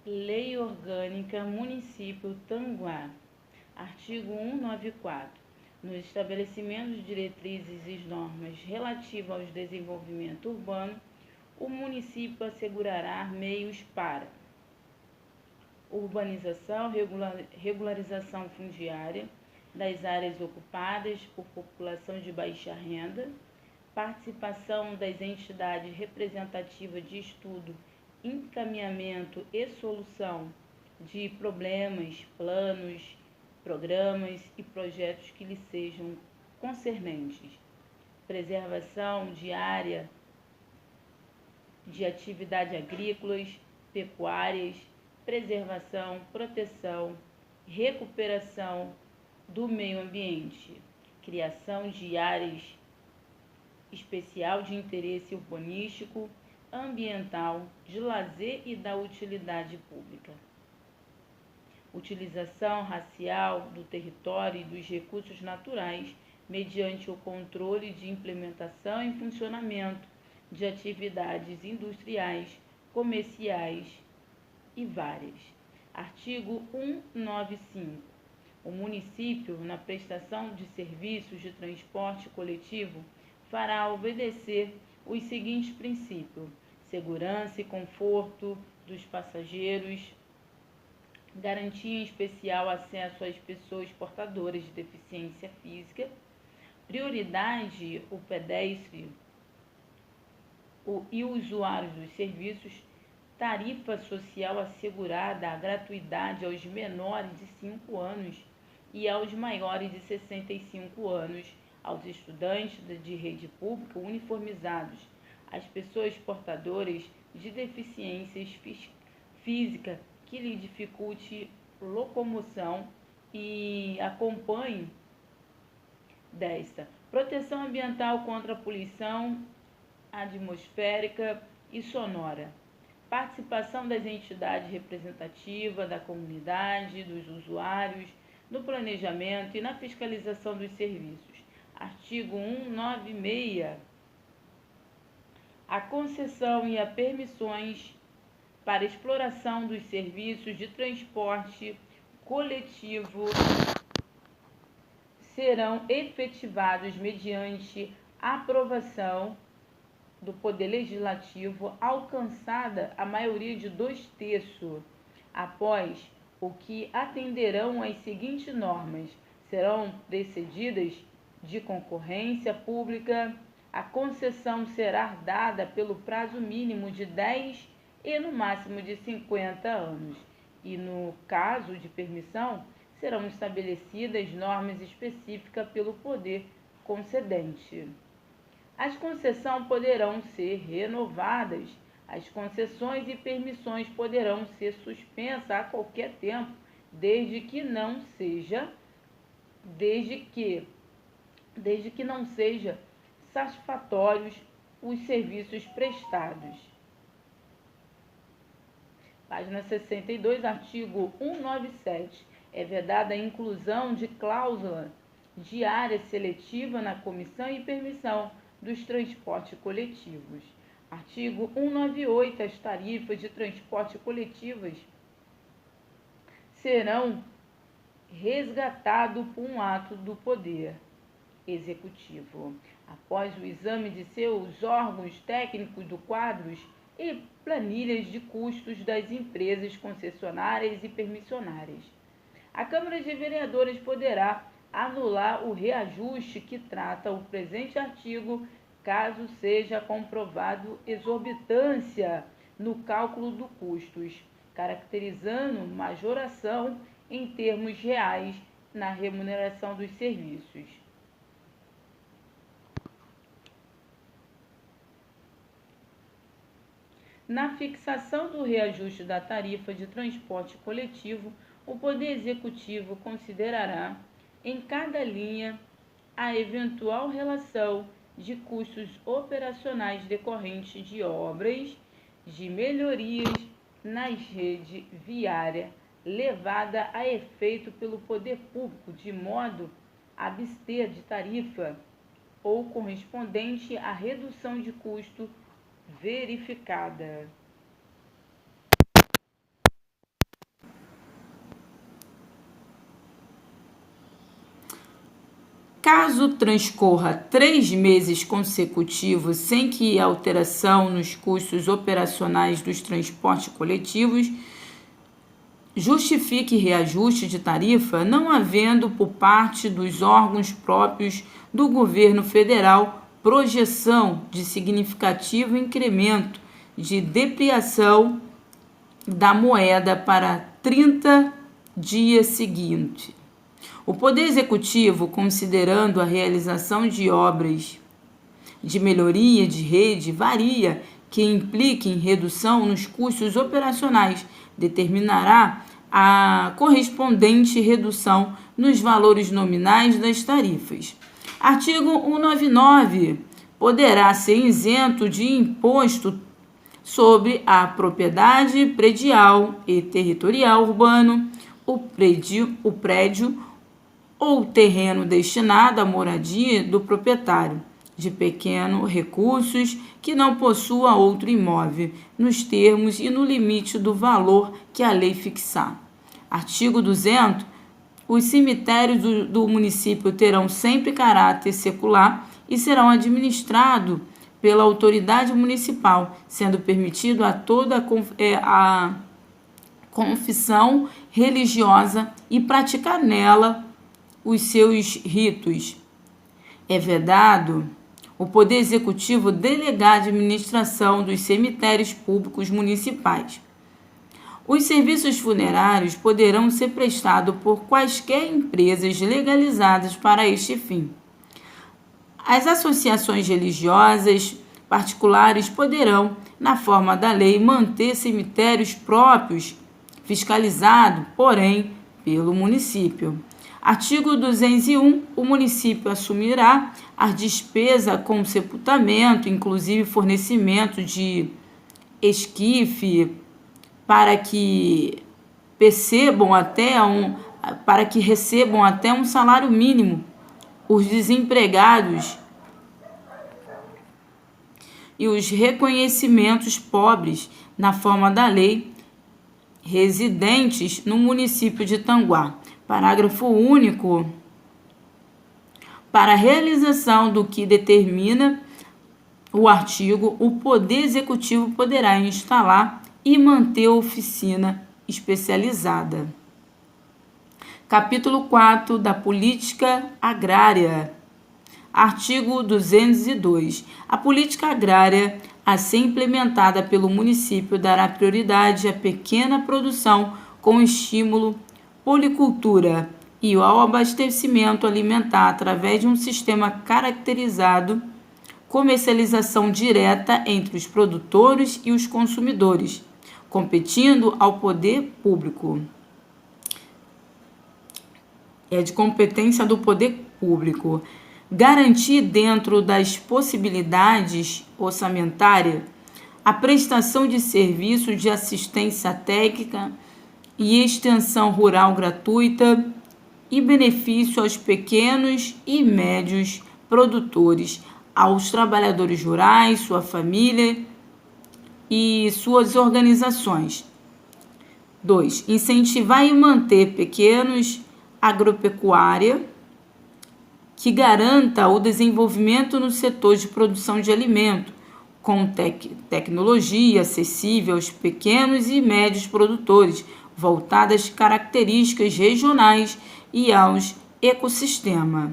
Lei Orgânica Município Tanguá. Artigo 194. Nos estabelecimentos de diretrizes e normas relativas ao desenvolvimento urbano, o município assegurará meios para urbanização, regularização fundiária das áreas ocupadas por população de baixa renda, participação das entidades representativas de estudo, encaminhamento e solução de problemas, planos, programas e projetos que lhes sejam concernentes, preservação de área de atividades agrícolas, pecuárias, preservação, proteção, recuperação do meio ambiente, criação de áreas especial de interesse urbanístico, ambiental, de lazer e da utilidade pública. Utilização racial do território e dos recursos naturais mediante o controle de implementação e funcionamento de atividades industriais, comerciais e várias. Artigo 195. O município, na prestação de serviços de transporte coletivo, fará obedecer os seguintes princípios: segurança e conforto dos passageiros, garantia em especial acesso às pessoas portadoras de deficiência física, prioridade o pedestre e usuários dos serviços, tarifa social assegurada a gratuidade aos menores de 5 anos e aos maiores de 65 anos, aos estudantes de rede pública uniformizados, às pessoas portadoras de deficiências física que lhe dificulte locomoção e acompanhe desta proteção ambiental contra a poluição atmosférica e sonora, participação das entidades representativas da comunidade, dos usuários, no planejamento e na fiscalização dos serviços. Artigo 196. A concessão e as permissões para exploração dos serviços de transporte coletivo serão efetivados mediante aprovação do Poder Legislativo, alcançada a maioria de 2/3, após o que atenderão às seguintes normas: serão precedidas de concorrência pública, a concessão será dada pelo prazo mínimo de 10 e no máximo de 50 anos, e no caso de permissão, serão estabelecidas normas específicas pelo poder concedente. As concessões poderão ser renovadas, as concessões e permissões poderão ser suspensas a qualquer tempo, desde que não seja satisfatórios os serviços prestados. Página 62, artigo 197. É vedada a inclusão de cláusula de área seletiva na comissão e permissão dos transportes coletivos. Artigo 198. As tarifas de transporte coletivas serão resgatadas por um ato do Poder Executivo, após o exame de seus órgãos técnicos do quadros e planilhas de custos das empresas concessionárias e permissionárias. A Câmara de Vereadores poderá anular o reajuste que trata o presente artigo, caso seja comprovado exorbitância no cálculo dos custos, caracterizando majoração em termos reais na remuneração dos serviços. Na fixação do reajuste da tarifa de transporte coletivo, o Poder Executivo considerará em cada linha a eventual relação de custos operacionais decorrentes de obras de melhorias nas redes viárias levada a efeito pelo poder público, de modo a abster de tarifa ou correspondente à redução de custo verificada. Caso transcorra 3 meses consecutivos sem que alteração nos custos operacionais dos transportes coletivos justifique reajuste de tarifa, não havendo por parte dos órgãos próprios do governo federal projeção de significativo incremento de depreciação da moeda para 30 dias seguintes. O Poder Executivo, considerando a realização de obras de melhoria de rede varia que impliquem redução nos custos operacionais, determinará a correspondente redução nos valores nominais das tarifas. Artigo 199. Poderá ser isento de imposto sobre a propriedade predial e territorial urbano, o prédio ou terreno destinado à moradia do proprietário de pequenos recursos que não possua outro imóvel, nos termos e no limite do valor que a lei fixar. Artigo 200. Os cemitérios do município terão sempre caráter secular e serão administrados pela autoridade municipal, sendo permitido a toda a confissão religiosa e praticar nela os seus ritos. É vedado o Poder Executivo delegar a administração dos cemitérios públicos municipais. Os serviços funerários poderão ser prestados por quaisquer empresas legalizadas para este fim. As associações religiosas particulares poderão, na forma da lei, manter cemitérios próprios, fiscalizados, porém, pelo município. Artigo 201. O município assumirá a despesa com sepultamento, inclusive fornecimento de esquife, para que recebam até um salário mínimo os desempregados e os reconhecimentos pobres, na forma da lei, residentes no município de Tanguá. Parágrafo único. Para a realização do que determina o artigo, o Poder Executivo poderá instalar e manter oficina especializada. Capítulo 4 da Política Agrária. Artigo 202. A política agrária a ser implementada pelo município dará prioridade à pequena produção com estímulo policultura e ao abastecimento alimentar através de um sistema caracterizado comercialização direta entre os produtores e os consumidores, competindo ao poder público. É de competência do poder público. Garantir, dentro das possibilidades orçamentárias, a prestação de serviço de assistência técnica e extensão rural gratuita e benefício aos pequenos e médios produtores, aos trabalhadores rurais, sua família e suas organizações. 2. Incentivar e manter pequenos agropecuária que garanta o desenvolvimento no setor de produção de alimento, com tecnologia acessível aos pequenos e médios produtores, voltada às características regionais e aos ecossistemas.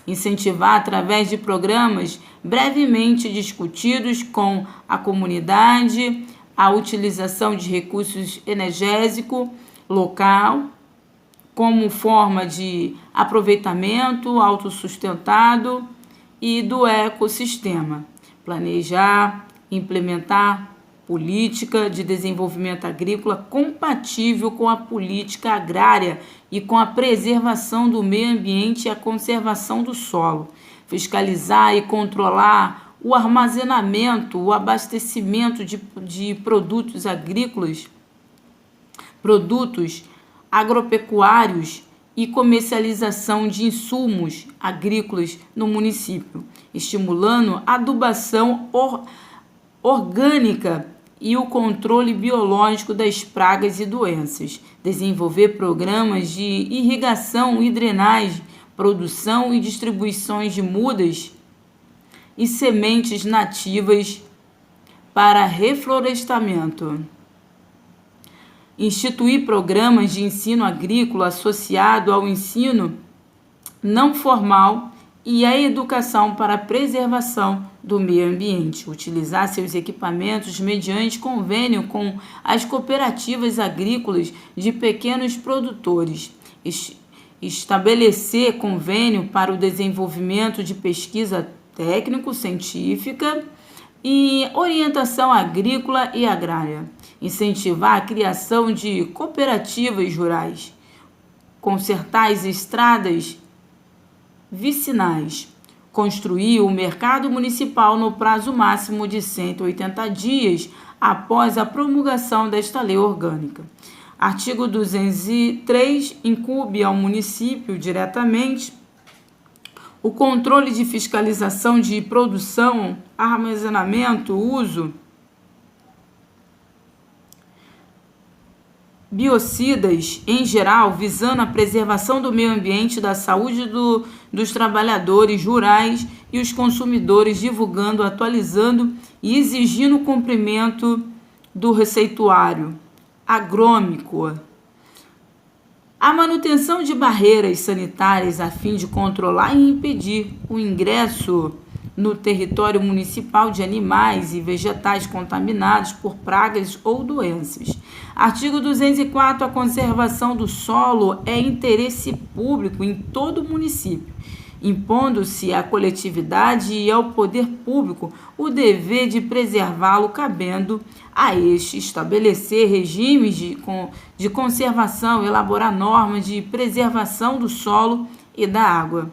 Incentivar, através de programas brevemente discutidos com a comunidade, a utilização de recursos energéticos local, como forma de aproveitamento autossustentado e do ecossistema. Planejar, implementar política de desenvolvimento agrícola compatível com a política agrária e com a preservação do meio ambiente e a conservação do solo. Fiscalizar e controlar o armazenamento, o abastecimento de produtos agrícolas, produtos agropecuários e comercialização de insumos agrícolas no município, estimulando a adubação orgânica e o controle biológico das pragas e doenças. Desenvolver programas de irrigação e drenagem produção e distribuições de mudas e sementes nativas para reflorestamento. Instituir programas de ensino agrícola associado ao ensino não formal e à educação para a preservação do meio ambiente. Utilizar seus equipamentos mediante convênio com as cooperativas agrícolas de pequenos produtores. Estabelecer convênio para o desenvolvimento de pesquisa técnico-científica e orientação agrícola e agrária. Incentivar a criação de cooperativas rurais. Consertar as estradas vicinais. Construir o mercado municipal no prazo máximo de 180 dias após a promulgação desta lei orgânica. Artigo 203 incumbe ao município diretamente o controle de fiscalização de produção, armazenamento, uso, biocidas em geral, visando a preservação do meio ambiente e da saúde dos trabalhadores rurais e os consumidores, divulgando, atualizando e exigindo o cumprimento do receituário agrômico. A manutenção de barreiras sanitárias a fim de controlar e impedir o ingresso no território municipal de animais e vegetais contaminados por pragas ou doenças. Artigo 204. A conservação do solo é interesse público em todo o município, impondo-se à coletividade e ao poder público o dever de preservá-lo, cabendo a este estabelecer regimes de conservação, elaborar normas de preservação do solo e da água,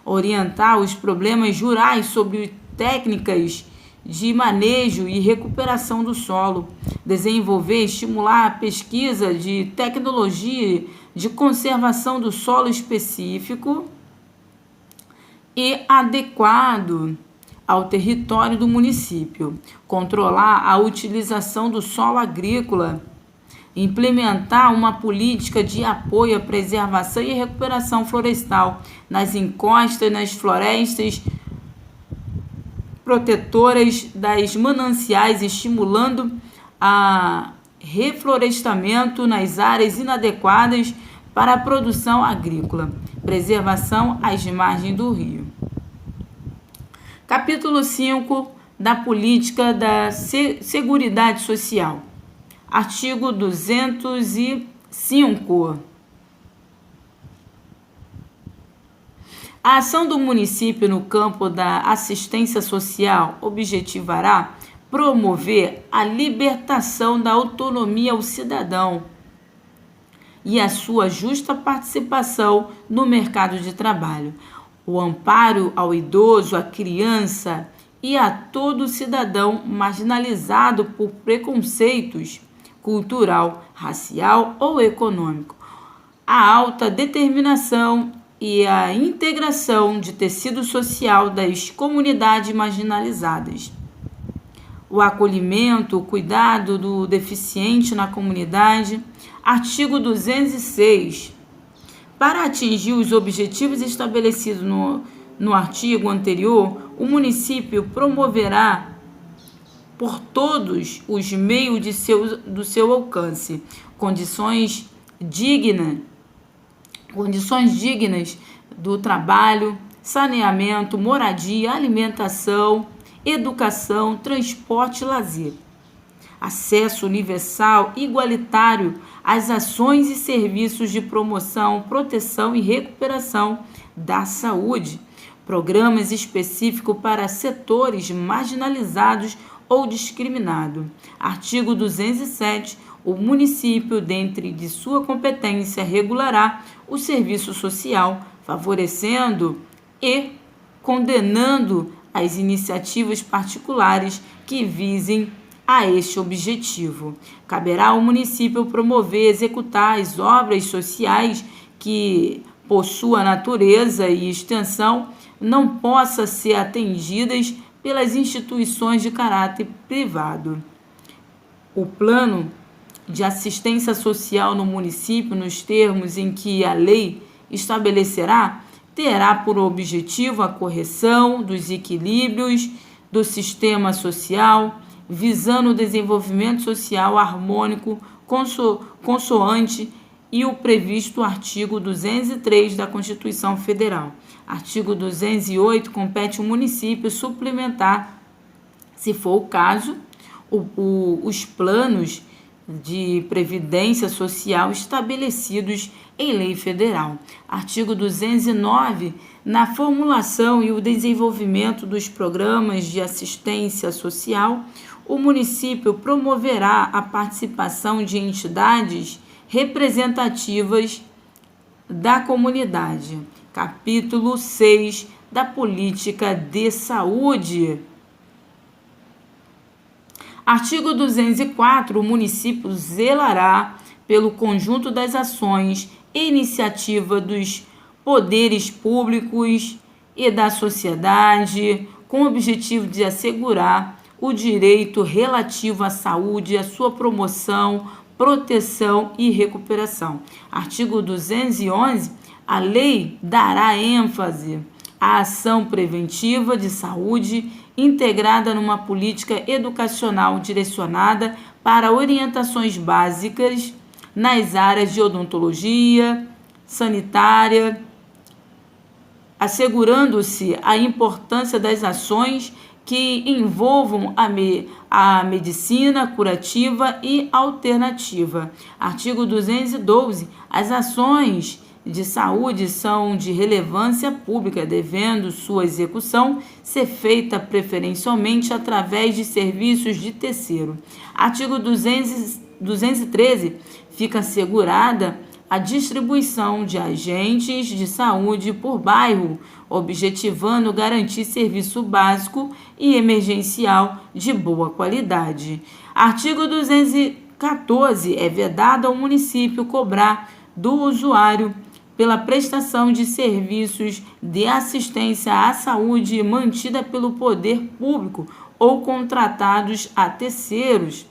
orientar os problemas rurais sobre técnicas de manejo e recuperação do solo, desenvolver e estimular a pesquisa de tecnologia de conservação do solo específico e adequado ao território do município, controlar a utilização do solo agrícola, implementar uma política de apoio à preservação e recuperação florestal nas encostas, nas florestas protetoras das mananciais, estimulando a reflorestamento nas áreas inadequadas para a produção agrícola, preservação às margens do rio. Capítulo 5 da Política da Seguridade Social. Artigo 205. A ação do município no campo da assistência social objetivará promover a libertação da autonomia ao cidadão e a sua justa participação no mercado de trabalho, o amparo ao idoso, à criança e a todo cidadão marginalizado por preconceitos cultural, racial ou econômico, a alta determinação e a integração de tecido social das comunidades marginalizadas, o acolhimento, o cuidado do deficiente na comunidade. Artigo 206. Para atingir os objetivos estabelecidos no artigo anterior, o município promoverá por todos os meios do seu alcance condições dignas do trabalho, saneamento, moradia, alimentação, educação, transporte e lazer. Acesso universal e igualitário às ações e serviços de promoção, proteção e recuperação da saúde. Programas específicos para setores marginalizados ou discriminados. Artigo 207. O município, dentro de sua competência, regulará o serviço social, favorecendo e condenando as iniciativas particulares que visem a este objetivo. Caberá ao município promover e executar as obras sociais que, por sua natureza e extensão, não possam ser atendidas pelas instituições de caráter privado. O plano de assistência social no município, nos termos em que a lei estabelecerá, terá por objetivo a correção dos equilíbrios do sistema social, visando o desenvolvimento social harmônico, consoante e o previsto artigo 203 da Constituição Federal. Artigo 208, compete ao município suplementar, se for o caso, os planos de previdência social estabelecidos em lei federal. Artigo 209, na formulação e o desenvolvimento dos programas de assistência social, o município promoverá a participação de entidades representativas da comunidade. Capítulo 6 da Política de Saúde. Artigo 204. O município zelará pelo conjunto das ações e iniciativa dos poderes públicos e da sociedade, com o objetivo de assegurar o direito relativo à saúde, a sua promoção, proteção e recuperação. Artigo 211. A lei dará ênfase à ação preventiva de saúde integrada numa política educacional direcionada para orientações básicas nas áreas de odontologia, sanitária, assegurando-se a importância das ações que envolvam a medicina curativa e alternativa. Artigo 212. As ações de saúde são de relevância pública, devendo sua execução ser feita preferencialmente através de serviços de terceiro. Artigo 213. Fica assegurada a distribuição de agentes de saúde por bairro, objetivando garantir serviço básico e emergencial de boa qualidade. Artigo 214. É vedado ao município cobrar do usuário pela prestação de serviços de assistência à saúde mantida pelo poder público ou contratados a terceiros.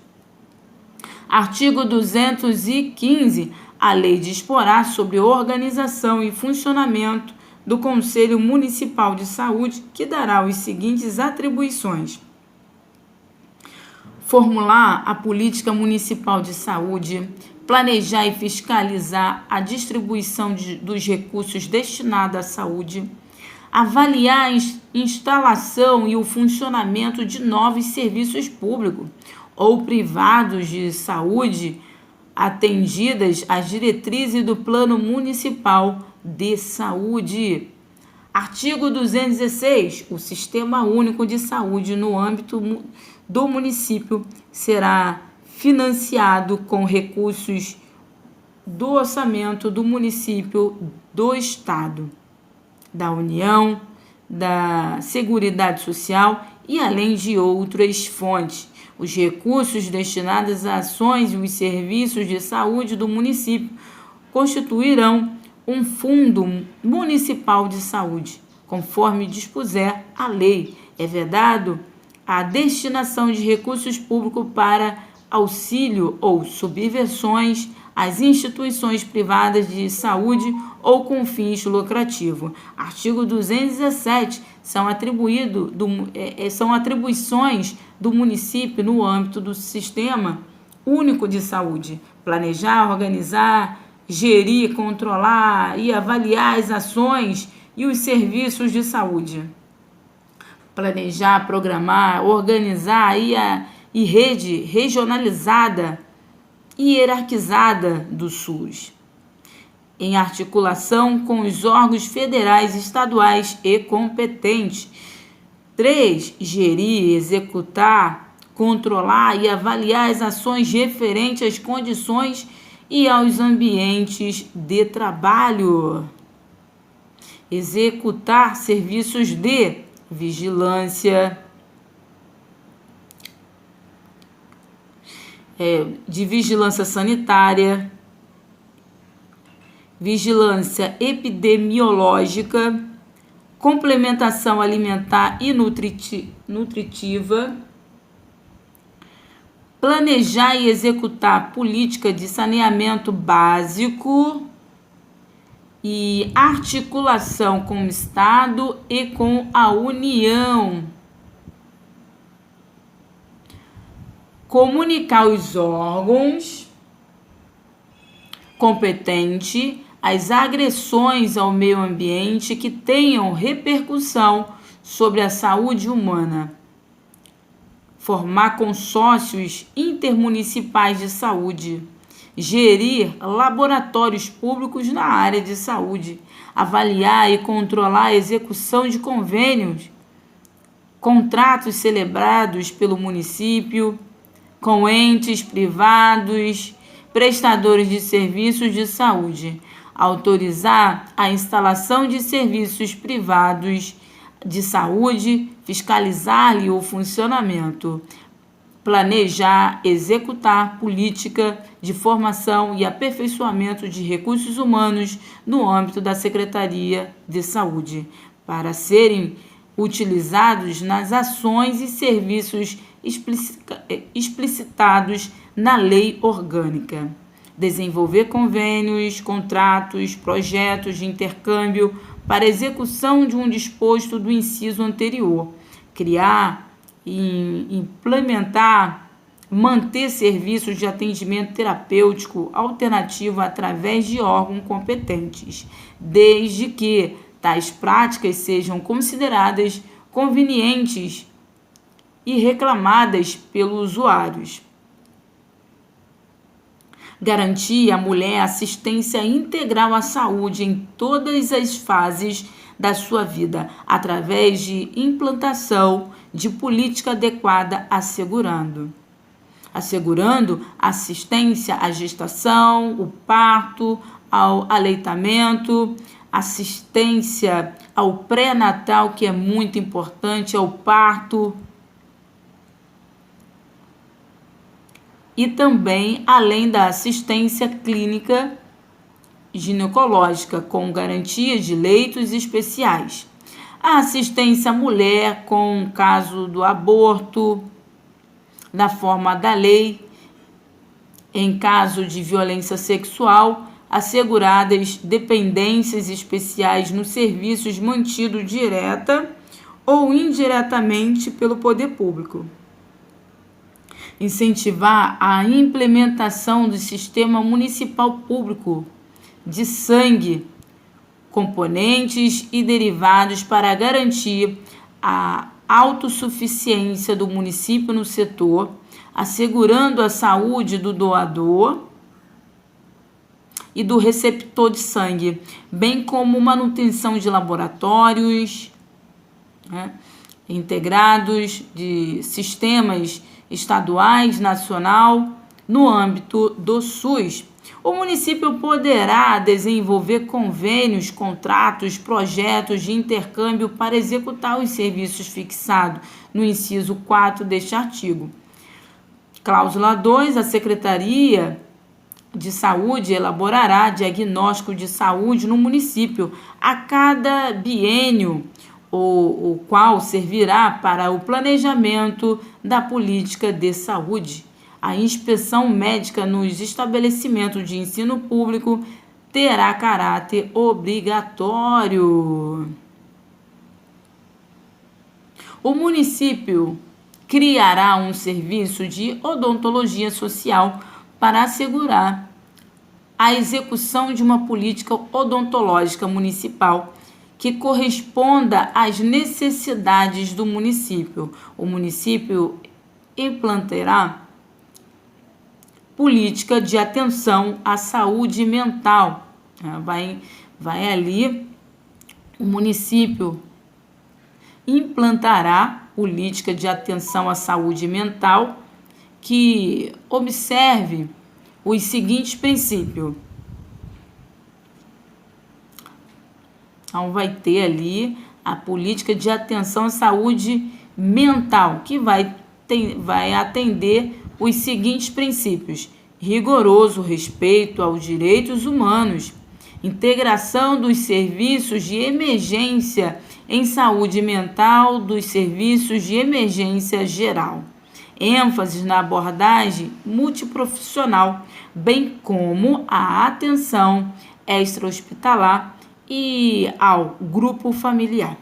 Artigo 215. A lei disporá sobre organização e funcionamento do Conselho Municipal de Saúde, que dará os seguintes atribuições: formular a política municipal de saúde, planejar e fiscalizar a distribuição dos recursos destinados à saúde, avaliar a instalação e o funcionamento de novos serviços públicos ou privados de saúde, atendidas as diretrizes do Plano Municipal de Saúde. Artigo 216. O Sistema Único de Saúde no âmbito do município será financiado com recursos do orçamento do município, do Estado, da União, da Seguridade Social e além de outras fontes. Os recursos destinados a ações e os serviços de saúde do município constituirão um Fundo Municipal de Saúde, conforme dispuser a lei. É vedado a destinação de recursos públicos para auxílio ou subvenções às instituições privadas de saúde ou com fins lucrativos. Artigo 217. São atribuições do município no âmbito do Sistema Único de Saúde: planejar, organizar, gerir, controlar e avaliar as ações e os serviços de saúde. Planejar, programar, organizar e rede regionalizada e hierarquizada do SUS, em articulação com os órgãos federais, estaduais e competentes. 3. Gerir, executar, controlar e avaliar as ações referentes às condições e aos ambientes de trabalho. Executar serviços de vigilância, de vigilância sanitária, vigilância epidemiológica, complementação alimentar e nutritiva, planejar e executar política de saneamento básico e articulação com o Estado e com a União. Comunicar aos órgãos competentes as agressões ao meio ambiente que tenham repercussão sobre a saúde humana. Formar consórcios intermunicipais de saúde. Gerir laboratórios públicos na área de saúde. Avaliar e controlar a execução de convênios, contratos celebrados pelo município com entes privados, prestadores de serviços de saúde. Autorizar a instalação de serviços privados de saúde, fiscalizar-lhe o funcionamento. Planejar, executar política de formação e aperfeiçoamento de recursos humanos no âmbito da Secretaria de Saúde, para serem utilizados nas ações e serviços explicitados na lei orgânica. Desenvolver convênios, contratos, projetos de intercâmbio para execução de um disposto do inciso anterior. Criar e implementar, manter serviços de atendimento terapêutico alternativo através de órgãos competentes, desde que tais práticas sejam consideradas convenientes e reclamadas pelos usuários. Garantir à mulher assistência integral à saúde em todas as fases da sua vida, através de implantação de política adequada, assegurando assistência à gestação, o parto, ao aleitamento, assistência ao pré-natal, que é muito importante, ao parto, e também além da assistência clínica ginecológica, com garantia de leitos especiais. A assistência à mulher com o caso do aborto, na forma da lei, em caso de violência sexual, asseguradas dependências especiais nos serviços mantidos direta ou indiretamente pelo poder público. Incentivar a implementação do sistema municipal público de sangue, componentes e derivados para garantir a autossuficiência do município no setor, assegurando a saúde do doador e do receptor de sangue, bem como manutenção de laboratórios integrados de sistemas estaduais, nacional, no âmbito do SUS. O município poderá desenvolver convênios, contratos, projetos de intercâmbio para executar os serviços fixados no inciso 4 deste artigo. Cláusula 2. A Secretaria de Saúde elaborará diagnóstico de saúde no município a cada biênio, o qual servirá para o planejamento da política de saúde. A inspeção médica nos estabelecimentos de ensino público terá caráter obrigatório. O município criará um serviço de odontologia social para assegurar a execução de uma política odontológica municipal que corresponda às necessidades do município. O município implantará política de atenção à saúde mental. Vai ali, o município implantará política de atenção à saúde mental que observe os seguintes princípios. Então, vai ter ali a política de atenção à saúde mental, que vai atender os seguintes princípios: rigoroso respeito aos direitos humanos, integração dos serviços de emergência em saúde mental dos serviços de emergência geral, ênfase na abordagem multiprofissional, bem como a atenção extra-hospitalar e ao grupo familiar.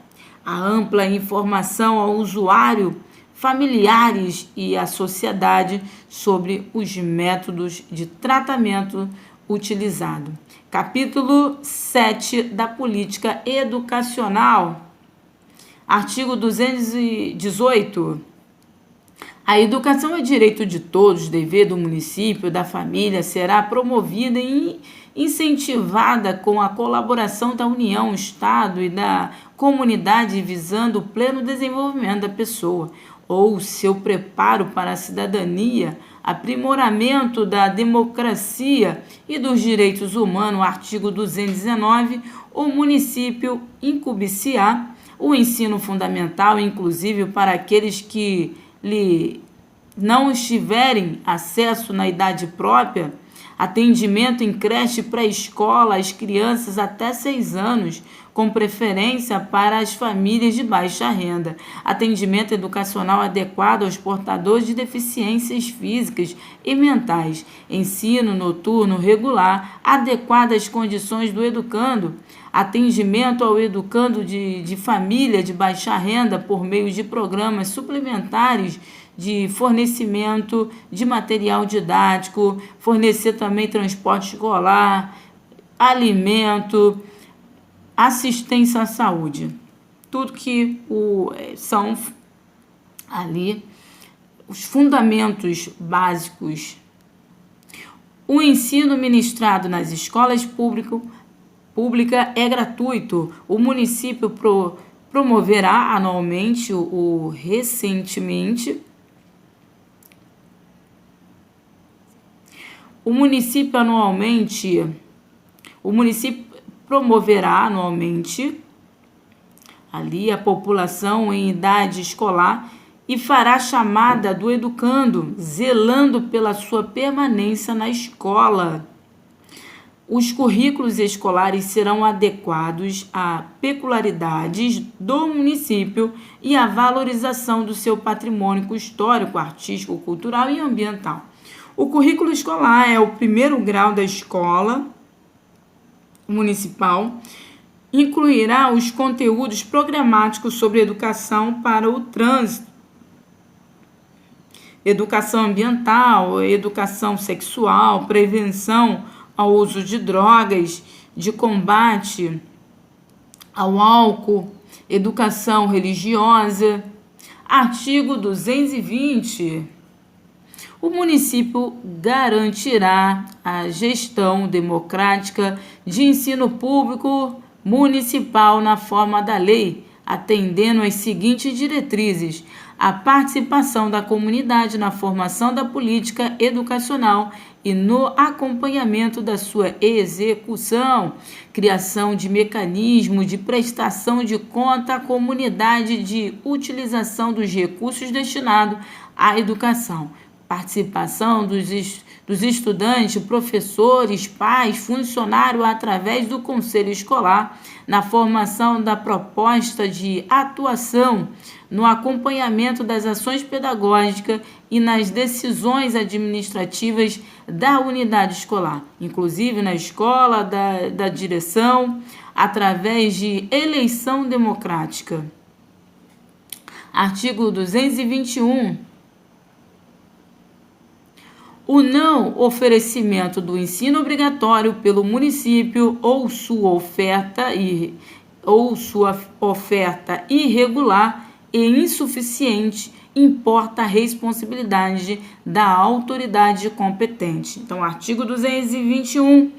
A ampla informação ao usuário, familiares e à sociedade sobre os métodos de tratamento utilizado. Capítulo 7 da Política Educacional. Artigo 218. A educação é direito de todos, dever do município, da família, será promovida e incentivada com a colaboração da União, Estado e da comunidade, visando o pleno desenvolvimento da pessoa ou seu preparo para a cidadania, aprimoramento da democracia e dos direitos humanos. Artigo 219. O município incumbir-se-á o ensino fundamental, inclusive para aqueles que lhe não estiverem acesso na idade própria, atendimento em creche pré-escola às crianças até 6 anos, com preferência para as famílias de baixa renda, atendimento educacional adequado aos portadores de deficiências físicas e mentais, ensino noturno regular, adequado às condições do educando, atendimento ao educando de família de baixa renda por meio de programas suplementares de fornecimento de material didático, fornecer também transporte escolar, alimento, assistência à saúde. Tudo que são ali os fundamentos básicos. O ensino ministrado nas escolas públicas é gratuito. O município promoverá anualmente o município promoverá anualmente ali a população em idade escolar e fará chamada do educando, zelando pela sua permanência na escola. Os currículos escolares serão adequados a peculiaridades do município e à valorização do seu patrimônio histórico, artístico, cultural e ambiental. O currículo escolar é o primeiro grau da escola municipal, incluirá os conteúdos programáticos sobre educação para o trânsito, educação ambiental, educação sexual, prevenção ao uso de drogas, de combate ao álcool, educação religiosa. Artigo 220. O município garantirá a gestão democrática de ensino público municipal na forma da lei, atendendo às seguintes diretrizes: a participação da comunidade na formação da política educacional e no acompanhamento da sua execução, criação de mecanismo de prestação de conta à comunidade de utilização dos recursos destinados à educação, participação dos estudantes, professores, pais, funcionários através do conselho escolar na formação da proposta de atuação, no acompanhamento das ações pedagógicas e nas decisões administrativas da unidade escolar, inclusive na escola, da direção, através de eleição democrática. Artigo 221. O não oferecimento do ensino obrigatório pelo município ou sua oferta irregular e insuficiente importa a responsabilidade da autoridade competente. Então, artigo 221.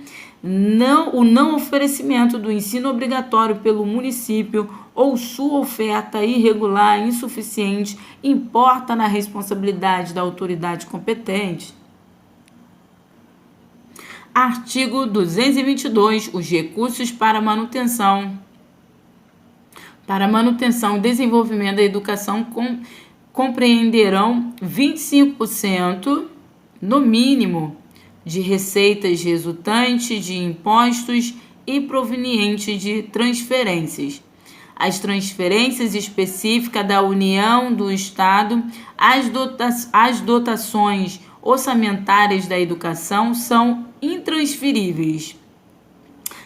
O não oferecimento do ensino obrigatório pelo município ou sua oferta irregular e insuficiente importa na responsabilidade da autoridade competente. Artigo 222. Os recursos para manutenção e desenvolvimento da educação compreenderão 25%, no mínimo, de receitas resultantes de impostos e provenientes de transferências. As transferências específicas da União, do Estado, as dotações orçamentárias da educação são intransferíveis.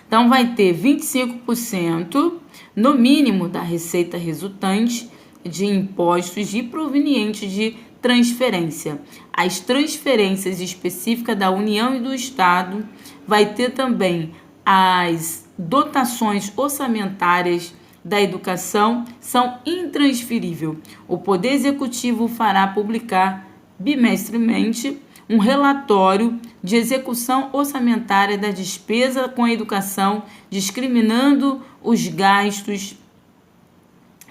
Então, vai ter 25% no mínimo da receita resultante de impostos e provenientes de transferência. As transferências específicas da União e do Estado vai ter também as dotações orçamentárias da educação são intransferíveis. O Poder Executivo fará publicar bimestralmente um relatório de execução orçamentária da despesa com a educação, discriminando os gastos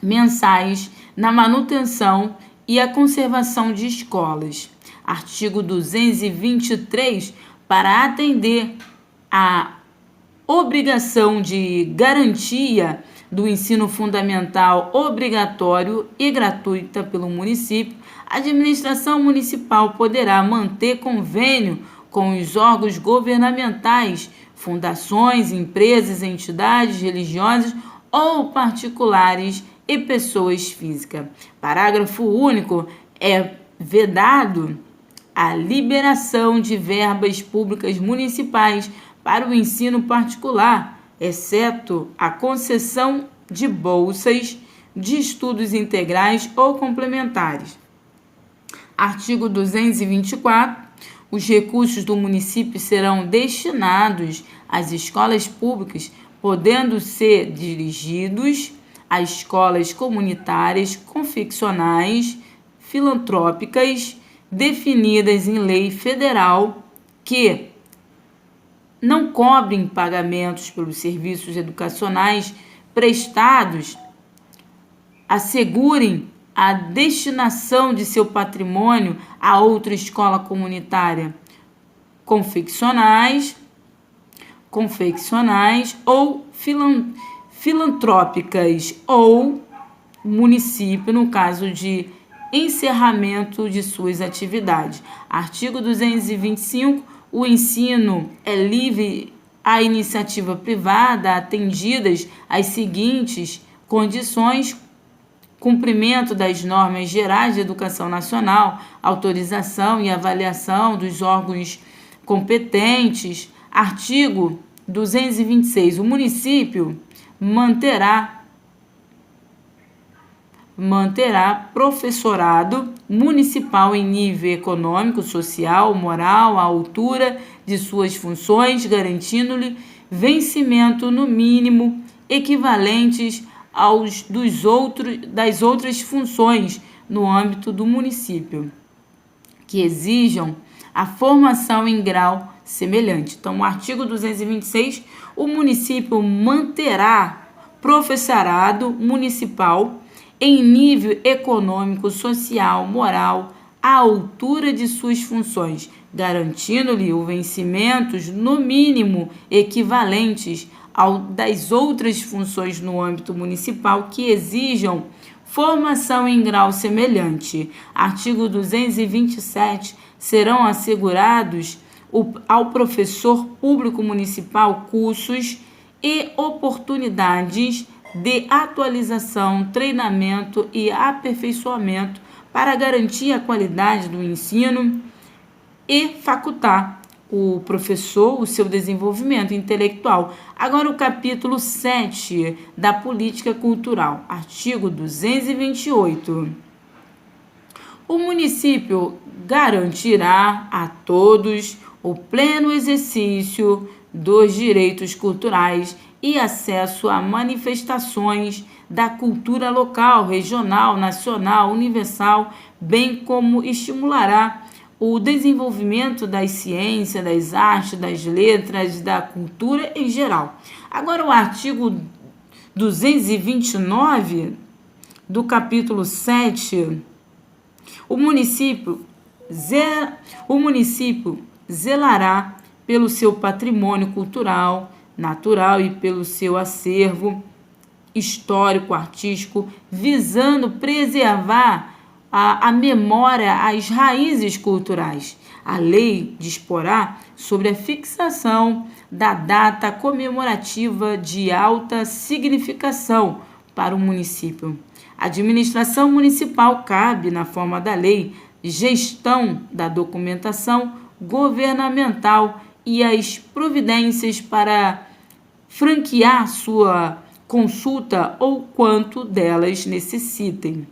mensais na manutenção e a conservação de escolas. Artigo 223, para atender à obrigação de garantia do ensino fundamental obrigatório e gratuita pelo município, a administração municipal poderá manter convênio com os órgãos governamentais, fundações, empresas, entidades religiosas ou particulares e pessoas físicas. Parágrafo único. É vedado a liberação de verbas públicas municipais para o ensino particular, exceto a concessão de bolsas de estudos integrais ou complementares. Artigo 224. Os recursos do município serão destinados às escolas públicas, podendo ser dirigidos a escolas comunitárias, confessionais, filantrópicas, definidas em lei federal, que não cobrem pagamentos pelos serviços educacionais prestados, assegurem a destinação de seu patrimônio a outra escola comunitária, confessionais ou filantrópicas, ou município, no caso de encerramento de suas atividades. Artigo 225. O ensino é livre à iniciativa privada, atendidas as seguintes condições: cumprimento das normas gerais de educação nacional, autorização e avaliação dos órgãos competentes. Artigo 226. O município manterá professorado municipal em nível econômico, social, moral, à altura de suas funções, garantindo-lhe vencimento no mínimo equivalentes aos das outras funções no âmbito do município, que exijam a formação em grau semelhante. Então, o artigo 226, o município manterá professorado municipal em nível econômico, social, moral, à altura de suas funções, garantindo-lhe o vencimentos no mínimo equivalentes ao das outras funções no âmbito municipal que exijam formação em grau semelhante. Artigo 227. Serão assegurados ao professor público municipal cursos e oportunidades de atualização, treinamento e aperfeiçoamento para garantir a qualidade do ensino e facultar o professor o seu desenvolvimento intelectual. Agora, o capítulo 7 da política cultural, artigo 228. O município garantirá a todos o pleno exercício dos direitos culturais e acesso a manifestações da cultura local, regional, nacional, universal, bem como estimulará o desenvolvimento das ciências, das artes, das letras, da cultura em geral. Agora, o artigo 229 do capítulo 7, o município zelará pelo seu patrimônio cultural, natural e pelo seu acervo histórico, artístico, visando preservar a memória, as raízes culturais. A lei disporá sobre a fixação da data comemorativa de alta significação para o município. A administração municipal cabe, na forma da lei, gestão da documentação governamental e as providências para franquear sua consulta ou quanto delas necessitem.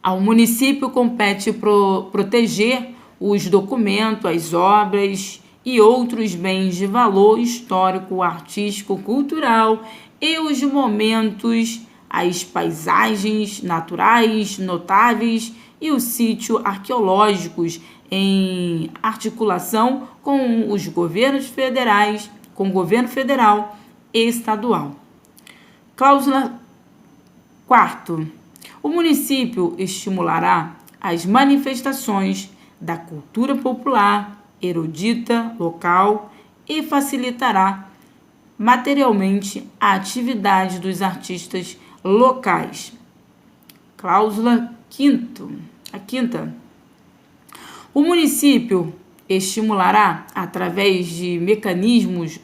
Ao município compete proteger os documentos, as obras e outros bens de valor histórico, artístico, cultural e os momentos, as paisagens naturais notáveis e os sítios arqueológicos em articulação com os governos federais, com o governo federal e estadual. Cláusula 4ª. O município estimulará as manifestações da cultura popular, erudita, local e facilitará materialmente a atividade dos artistas locais. Cláusula 5ª. O município estimulará, através de mecanismos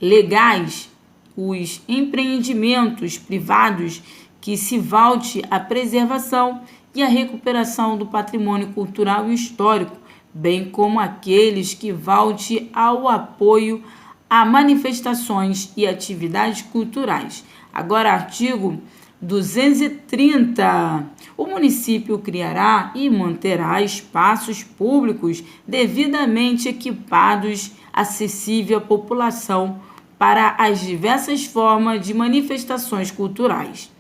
legais, os empreendimentos privados que se volte à preservação e à recuperação do patrimônio cultural e histórico, bem como aqueles que volte ao apoio a manifestações e atividades culturais. Agora, artigo 230. O município criará e manterá espaços públicos devidamente equipados, acessível à população para as diversas formas de manifestações culturais.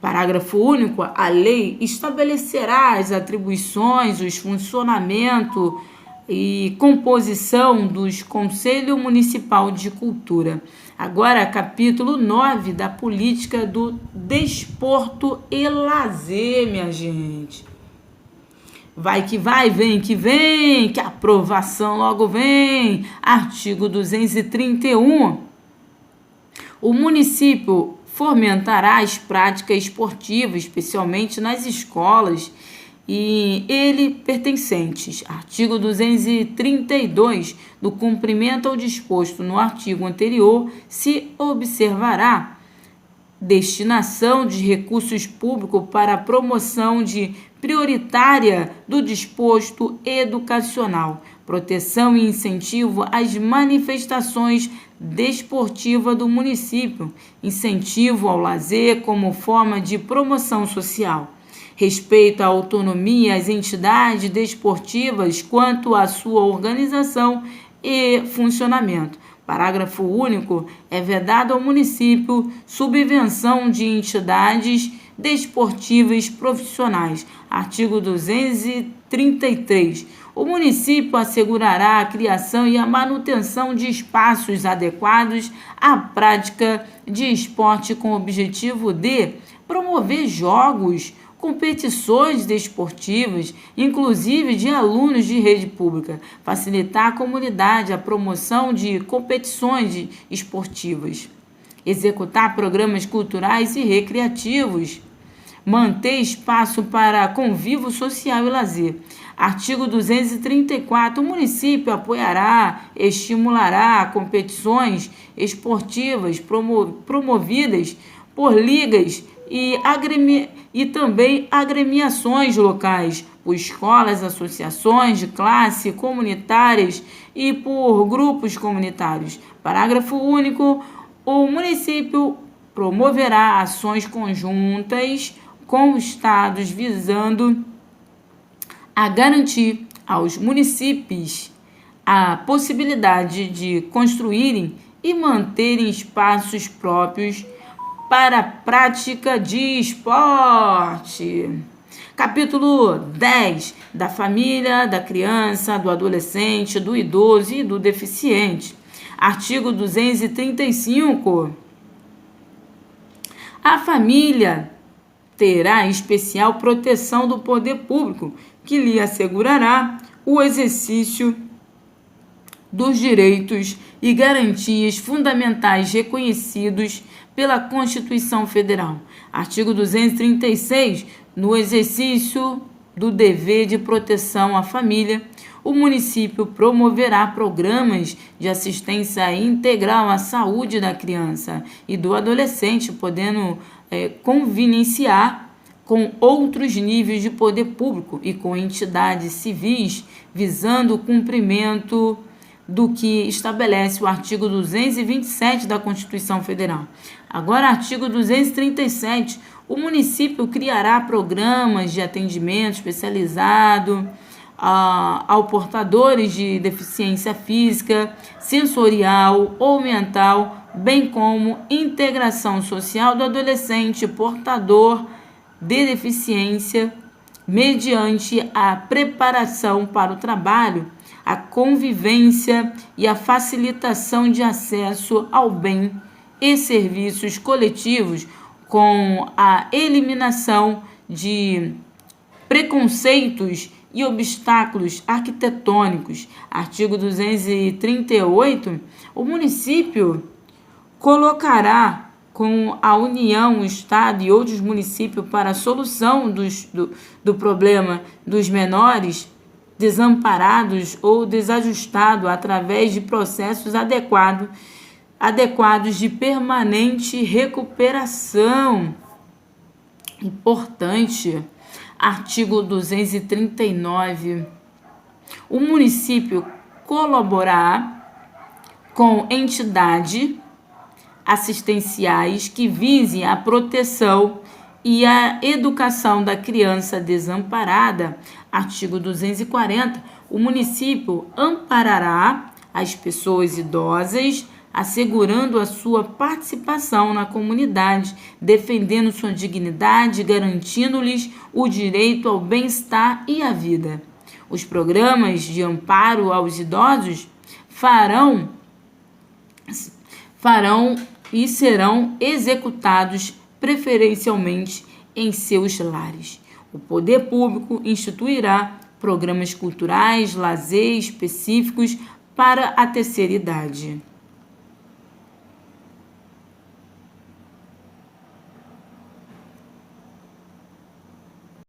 Parágrafo único. A lei estabelecerá as atribuições, os funcionamento e composição dos Conselho Municipal de Cultura. Agora, capítulo 9 da política do desporto e lazer, minha gente. Vai que vai, vem que vem, que a aprovação logo vem. Artigo 231. O município fomentará as práticas esportivas, especialmente nas escolas e ele pertencentes. Artigo 232. Do cumprimento ao disposto no artigo anterior, se observará destinação de recursos públicos para a promoção prioritária do disposto educacional, proteção e incentivo às manifestações desportivas do município, incentivo ao lazer como forma de promoção social, respeito à autonomia às entidades desportivas quanto à sua organização e funcionamento. Parágrafo único. É vedado ao município subvenção de entidades desportivas profissionais. Artigo 233. O município assegurará a criação e a manutenção de espaços adequados à prática de esporte com o objetivo de promover jogos, competições desportivas, inclusive de alunos de rede pública, facilitar à comunidade a promoção de competições esportivas, executar programas culturais e recreativos, manter espaço para convívio social e lazer. Artigo 234. O município apoiará, estimulará competições esportivas promovidas por ligas e também agremiações locais, por escolas, associações de classe comunitárias e por grupos comunitários. Parágrafo único. O município promoverá ações conjuntas com estados visando a garantir aos municípios a possibilidade de construírem e manterem espaços próprios para a prática de esporte. Capítulo 10. Da família, da criança, do adolescente, do idoso e do deficiente. Artigo 235. A família terá especial proteção do poder público, que lhe assegurará o exercício dos direitos e garantias fundamentais reconhecidos pela Constituição Federal. Artigo 236. No exercício do dever de proteção à família, o município promoverá programas de assistência integral à saúde da criança e do adolescente, podendo convenienciar com outros níveis de poder público e com entidades civis, visando o cumprimento do que estabelece o artigo 227 da Constituição Federal. Agora, artigo 237, o município criará programas de atendimento especializado ao portadores de deficiência física, sensorial ou mental, bem como integração social do adolescente portador de deficiência, mediante a preparação para o trabalho, a convivência e a facilitação de acesso ao bem e serviços coletivos, com a eliminação de preconceitos e obstáculos arquitetônicos. Artigo 238, o município colocará com a União, o Estado e outros municípios para a solução do problema dos menores desamparados ou desajustados através de processos adequados de permanente recuperação. Importante. Artigo 239. O município colaborará com entidades assistenciais que visem a proteção e a educação da criança desamparada. Artigo 240. O município amparará as pessoas idosas, assegurando a sua participação na comunidade, defendendo sua dignidade, garantindo-lhes o direito ao bem-estar e à vida. Os programas de amparo aos idosos farão e serão executados preferencialmente em seus lares. O poder público instituirá programas culturais, lazer específicos para a terceira idade.